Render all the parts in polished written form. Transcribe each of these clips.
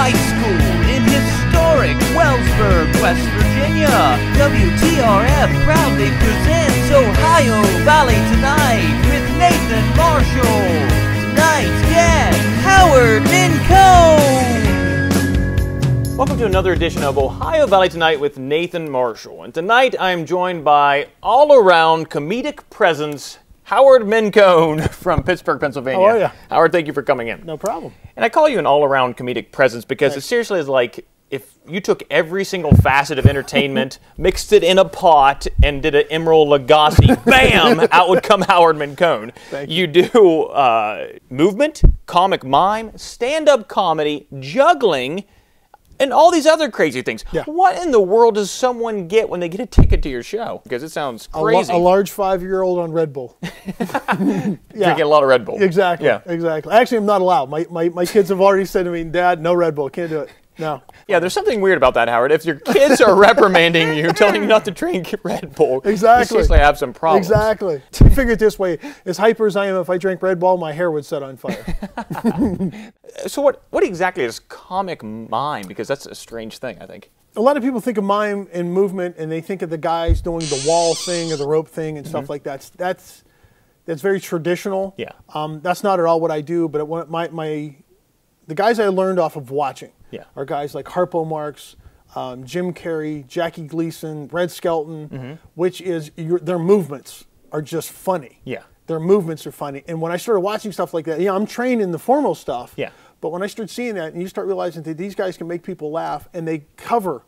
High School in historic Wellsburg, West Virginia. WTRF proudly presents Ohio Valley Tonite with Nathan Marshall. Tonight's guest, Howard Mincone. Welcome to another edition of Ohio Valley Tonite with Nathan Marshall. And tonight I am joined by all-around comedic presence, Howard Mincone from Pittsburgh, Pennsylvania. How are you? Howard, thank you for coming in. No problem. And I call you an all-around comedic presence because it seriously is like if you took every single facet of entertainment, mixed it in a pot, and did an Emeril Lagasse, bam, out would come Howard Mincone. You do movement, comic mime, stand-up comedy, juggling, and all these other crazy things. Yeah. What in the world does someone get when they get a ticket to your show? Because it sounds crazy. A large 5-year-old on Red Bull. Drinking a lot of Red Bull. Exactly. Yeah. Exactly. Actually, I'm not allowed. My kids have already said to me, Dad, no Red Bull. Can't do it. No. Yeah, there's something weird about that, Howard. If your kids are reprimanding you, telling you not to drink Red Bull, exactly. you seriously have some problems. Exactly. Figure it this way. As hyper as I am, if I drank Red Bull, my hair would set on fire. So what exactly is comic mime? Because that's a strange thing, I think. A lot of people think of mime and movement, and they think of the guys doing the wall thing or the rope thing and stuff like that. That's very traditional. Yeah. That's not at all what I do, but the guys I learned off of watching are guys like Harpo Marx, Jim Carrey, Jackie Gleason, Red Skelton, which is their movements are just funny. Yeah. Their movements are funny. And when I started watching stuff like that, I'm trained in the formal stuff. Yeah. But when I started seeing that, and you start realizing that these guys can make people laugh, and they cover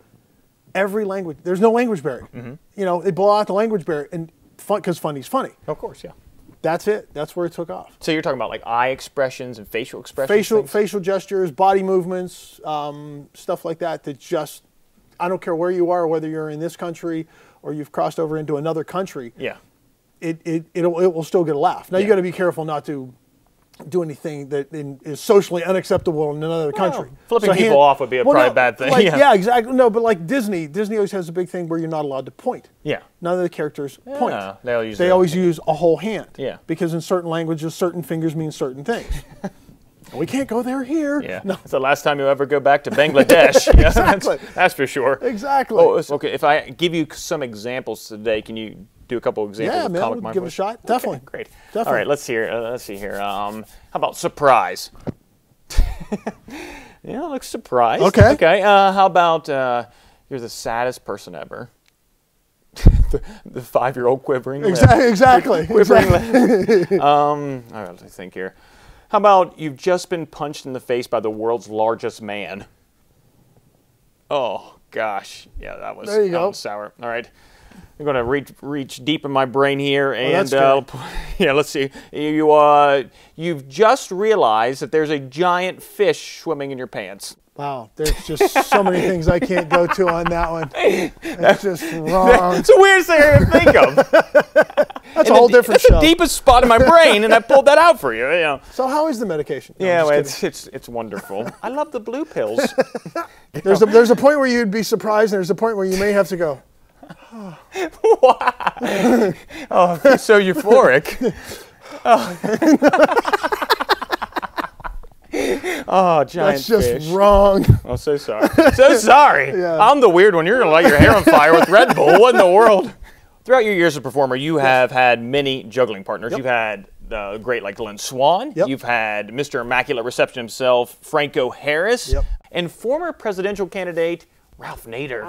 every language. There's no language barrier. They blow out the language barrier, and because funny's funny. Of course, yeah. That's it. That's where it took off. So you're talking about like eye expressions and facial expressions? Facial gestures, body movements, stuff like that. That just, I don't care where you are, whether you're in this country or you've crossed over into another country. Yeah. It will still get a laugh. Now you got to be careful not to do anything that is socially unacceptable in another country. Flipping people off would be probably a bad thing. Yeah, exactly. No, but like Disney always has a big thing where you're not allowed to point. Yeah. None of the characters point. They always use a whole hand. Yeah. Because in certain languages, certain fingers mean certain things. We can't go there here. Yeah. No. It's the last time you'll ever go back to Bangladesh. Exactly. That's for sure. Exactly. Oh, okay, if I give you some examples today, can you do a couple examples of comic mime? Give it a shot. Definitely. Okay, great. Definitely. All right, let's see here. How about surprise? Yeah, looks surprised. Okay. Okay. How about you're the saddest person ever? the 5-year-old quivering. Exactly. Quivering. All right, let's think here. How about you've just been punched in the face by the world's largest man? Oh gosh, yeah, that was sour. All right. I'm going to reach deep in my brain here, and yeah, let's see. You've just realized that there's a giant fish swimming in your pants. Wow, there's just so many things I can't go to on that one. That's just wrong. It's the weirdest thing I can think of. That's a whole different show. That's the deepest spot in my brain, and I pulled that out for you. So how is the medication? No, yeah, well, it's wonderful. I love the blue pills. There's a point where you'd be surprised, and there's a point where you may have to go. Why? Oh, it's so euphoric. Oh, giant fish. That's just wrong. Oh, so sorry. So sorry. Yeah. I'm the weird one. You're going to light your hair on fire with Red Bull. What in the world? Throughout your years as a performer, you have had many juggling partners. You've had the great like Glenn Swan. You've had Mr. Immaculate Reception himself, Franco Harris. And former presidential candidate Ralph Nader.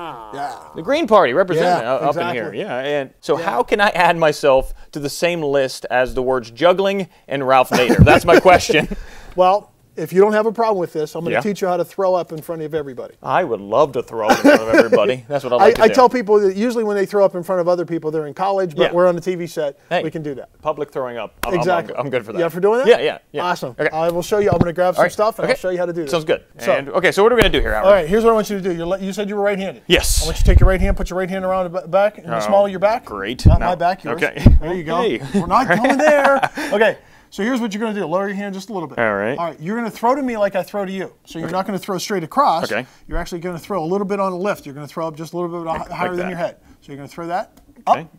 The Green Party representing up in here. Yeah. And so how can I add myself to the same list as the words juggling and Ralph Nader? That's my question. Well, if you don't have a problem with this, I'm going to teach you how to throw up in front of everybody. I would love to throw up in front of everybody. That's what I like to do. I tell people that usually when they throw up in front of other people, they're in college, but we're on a TV set. Hey, we can do that. Public throwing up. Exactly. I'm good for that. Yeah, for doing that? Yeah. Awesome. Okay. I will show you. I'm going to grab some stuff, and I'll show you how to do this. Sounds good. Okay, so what are we going to do here, Howard? All right, here's what I want you to do. You said you were right-handed. Yes. I want you to take your right hand, put your right hand around the back, in the small of your back. Great. Not my back, yours. Okay. There you go. We're not going there. Okay. So here's what you're going to do. Lower your hand just a little bit. All right. All right. You're going to throw to me like I throw to you. So you're not going to throw straight across. Okay. You're actually going to throw a little bit on a lift. You're going to throw up just a little bit higher than your head. So you're going to throw that up.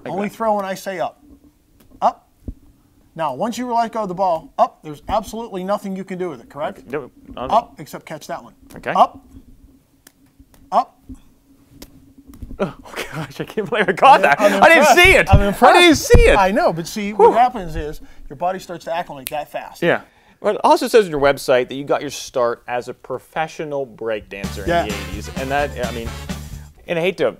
Only throw when I say up. Up. Now, once you let go of the ball, up, there's absolutely nothing you can do with it, correct? Okay. Up, except catch that one. Okay. Up. Up. Oh, gosh, I can't believe I caught that. I didn't see it. I'm impressed. I didn't see it. I know, but see, what happens is your body starts to acclimate that fast. Yeah. Well, it also says on your website that you got your start as a professional breakdancer in the 80s. And that, I mean, and I hate to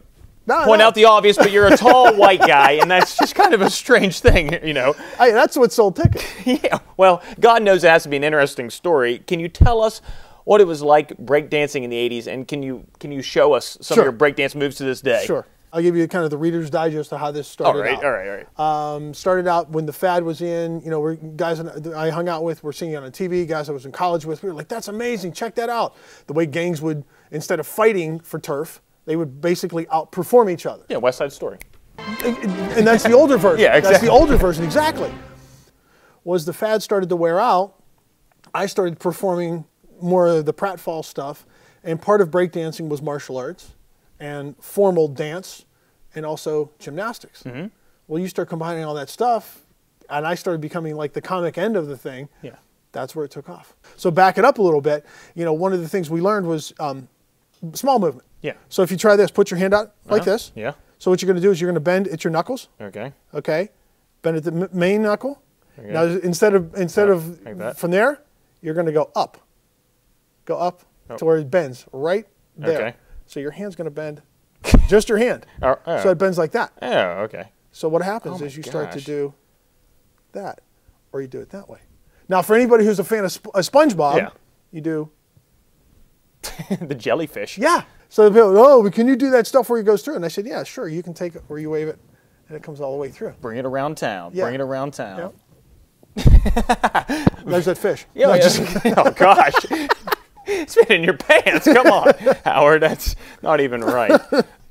point out the obvious, but you're a tall white guy, and that's just kind of a strange thing, you know. Hey, that's what sold tickets. Yeah. Well, God knows it has to be an interesting story. Can you tell us what it was like breakdancing in the 80s, and can you show us some of your breakdance moves to this day? Sure. I'll give you kind of the Reader's Digest of how this started out. All right. Started out when the fad was in, you know, guys I hung out with were seeing it on TV, guys I was in college with, we were like, that's amazing, check that out. The way gangs would, instead of fighting for turf, they would basically outperform each other. Yeah, West Side Story. And that's the older version. Yeah, exactly. That's the older version, exactly. Was the fad started to wear out, I started performing more of the pratfall stuff, and part of breakdancing was martial arts and formal dance and also gymnastics. Mm-hmm. Well, you start combining all that stuff, and I started becoming like the comic end of the thing. Yeah. That's where it took off. So back it up a little bit, you know, one of the things we learned was small movement. Yeah. So if you try this, put your hand out like this. Yeah. So what you're going to do is you're going to bend at your knuckles. Okay. Okay. Bend at the main knuckle. Okay. Now instead of like that. From there, you're going to go up. Go up to where it bends right there. Okay. So your hand's going to bend, just your hand. So it bends like that. Oh, okay. So what happens is you start to do that, or you do it that way. Now, for anybody who's a fan of SpongeBob, you do the jellyfish. Yeah. So the people, oh, can you do that stuff where it goes through? And I said, yeah, sure. You can take it where you wave it, and it comes all the way through. Bring it around town. Yeah. Bring it around town. Yep. There's that fish. Yeah, no, oh, gosh. It's been in your pants. Come on, Howard. That's not even right.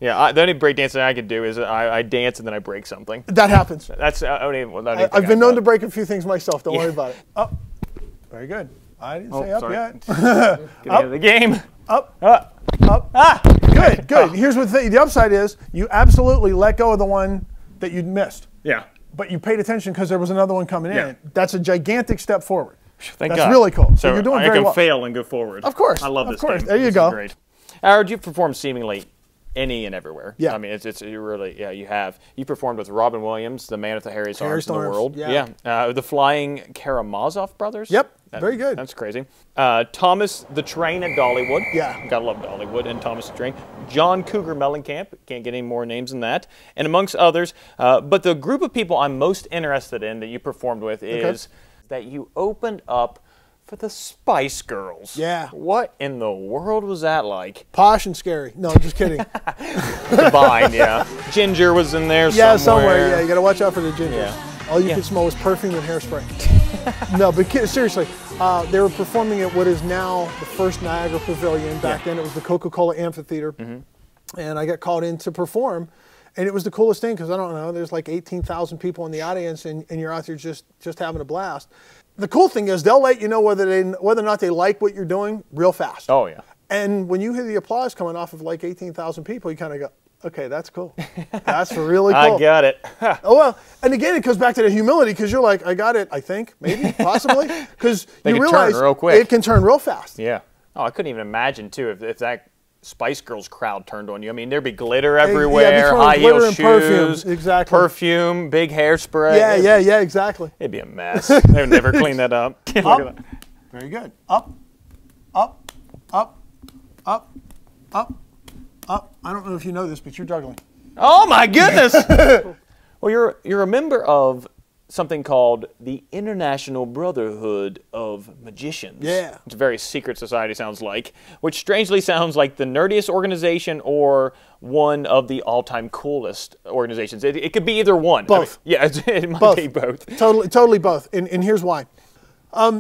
Yeah, the only breakdancing I can do is I dance and then I break something. That happens. That's I've been known to break a few things myself. Don't worry about it. Up. Very good. I didn't say up yet. Get into the game. Up. Up. Good. Good. Here's what the upside is. You absolutely let go of the one that you'd missed. Yeah. But you paid attention because there was another one coming in. That's a gigantic step forward. Thank That's God. really cool. So you're doing very well. I can fail and go forward. Of course. I love this game. There you go. Great. Howard, you've performed seemingly any and everywhere. Yeah. I mean, you really, you have. You performed with Robin Williams, the man with the hairiest arms in the world. Yeah. The Flying Karamazov brothers. Yep. Very good. That's crazy. Thomas the Train at Dollywood. Yeah. Gotta love Dollywood and Thomas the Train. John Cougar Mellencamp. Can't get any more names than that. And amongst others. But the group of people I'm most interested in that you performed with is that you opened up for the Spice Girls. Yeah. What in the world was that like? Posh and scary. No, just kidding. Combined, yeah. Ginger was in there somewhere. Yeah, somewhere. Yeah, you got to watch out for the ginger. Yeah. All you could smell was perfume and hairspray. No, but seriously, they were performing at what is now the first Niagara Pavilion. Back then it was the Coca-Cola Amphitheater. Mm-hmm. And I got called in to perform. And it was the coolest thing because, I don't know, there's like 18,000 people in the audience and you're out there just having a blast. The cool thing is they'll let you know whether or not they like what you're doing real fast. Oh, yeah. And when you hear the applause coming off of like 18,000 people, you kind of go, okay, that's cool. That's really cool. I got it. Oh, well, and again, it goes back to the humility because you're like, I got it, I think, maybe, possibly. Because you realize turn real quick. It can turn real fast. Yeah. Oh, I couldn't even imagine, too, if that Spice Girls crowd turned on you. I mean, there'd be glitter everywhere, high heel shoes, perfume, exactly. Perfume, big hairspray. Yeah, exactly. It'd be a mess. They would never clean that up. Up. Very good. Up, up, up, up, up, up. I don't know if you know this, but you're juggling. Oh my goodness! Well, you're a member of something called the International Brotherhood of Magicians. Yeah. It's a very secret society, sounds like, which strangely sounds like the nerdiest organization or one of the all-time coolest organizations. It could be either one. Both. I mean, yeah, it might be both. Totally both. And here's why.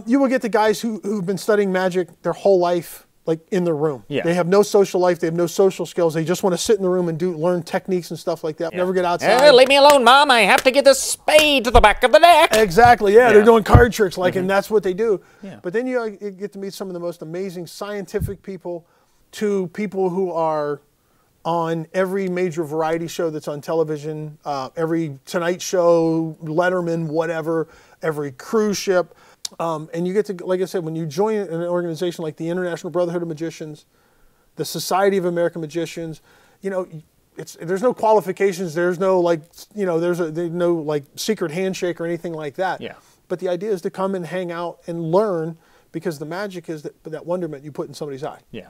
You will get the guys who've been studying magic their whole life, like in their room. Yeah. They have no social life. They have no social skills. They just want to sit in the room and learn techniques and stuff like that. Yeah. Never get outside. Leave me alone, Mom. I have to get this spade to the back of the neck. Exactly. Yeah. They're doing card tricks, and that's what they do. Yeah. But then you get to meet some of the most amazing scientific people to people who are on every major variety show that's on television, every Tonight Show, Letterman, whatever, every cruise ship. And you get to, like I said, when you join an organization like the International Brotherhood of Magicians, the Society of American Magicians, you know, there's no qualifications. There's no there's no like secret handshake or anything like that. Yeah. But the idea is to come and hang out and learn, because the magic is that wonderment you put in somebody's eye. Yeah.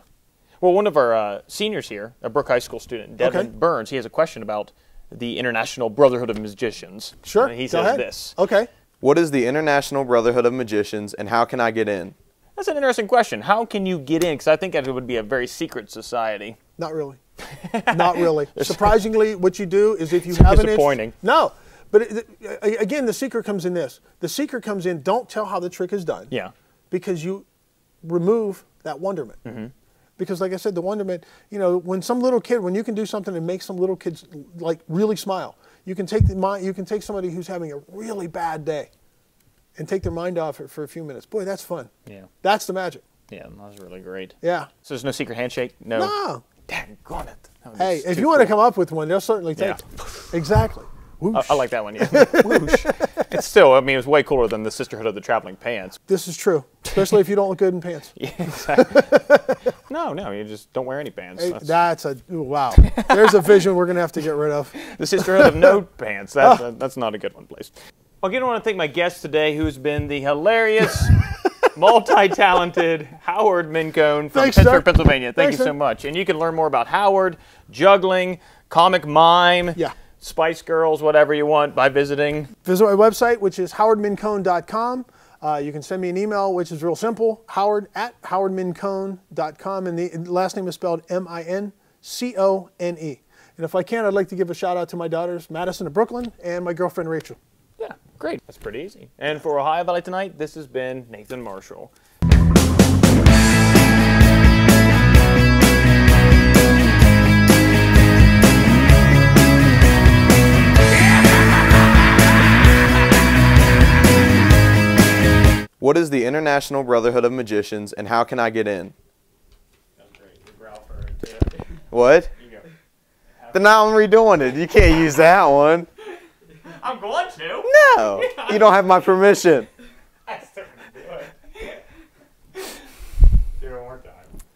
Well, one of our seniors here, a Brooke High School student, Devin Burns, he has a question about the International Brotherhood of Magicians. Sure. And he says this. Okay. What is the International Brotherhood of Magicians, and how can I get in? That's an interesting question. How can you get in? Because I think it would be a very secret society. Not really. Not really. Surprisingly, what you do is if you have an disappointing. No. But again, the secret comes in this. The secret comes in, don't tell how the trick is done. Yeah. Because you remove that wonderment. Mm-hmm. Because like I said, the wonderment, you know, when you can do something and make some little kids like really smile, you can take somebody who's having a really bad day and take their mind off it for a few minutes. Boy, that's fun. Yeah. That's the magic. Yeah, that was really great. Yeah. So there's no secret handshake? No. No. Daggone it. Hey, if you want to come up with one, they'll certainly take it. Exactly. I like that one, yeah. Whoosh. It's still, I mean, it's way cooler than the Sisterhood of the Traveling Pants. This is true, especially if you don't look good in pants. Yeah, exactly. No, you just don't wear any pants. Hey, wow. There's a vision we're going to have to get rid of. The Sisterhood of No Pants. That's not a good one, please. Again, I want to thank my guest today, who's been the hilarious, multi-talented Howard Mincone from Pittsburgh, Pennsylvania. Thank you so much. And you can learn more about Howard, juggling, comic mime, Spice Girls, whatever you want, by visiting. Visit my website, which is howardmincone.com. You can send me an email, which is real simple, howard@howardmincone.com, and the last name is spelled Mincone. And if I can, I'd like to give a shout out to my daughters, Madison and Brooklyn, and my girlfriend, Rachel. Yeah, great. That's pretty easy. And for Ohio Valley Tonight, this has been Nathan Marshall. What is the International Brotherhood of Magicians, and how can I get in? That's great. You growl for it, too. What? You go. Then now I'm redoing it. You can't use that one. I'm going to. No. You don't have my permission.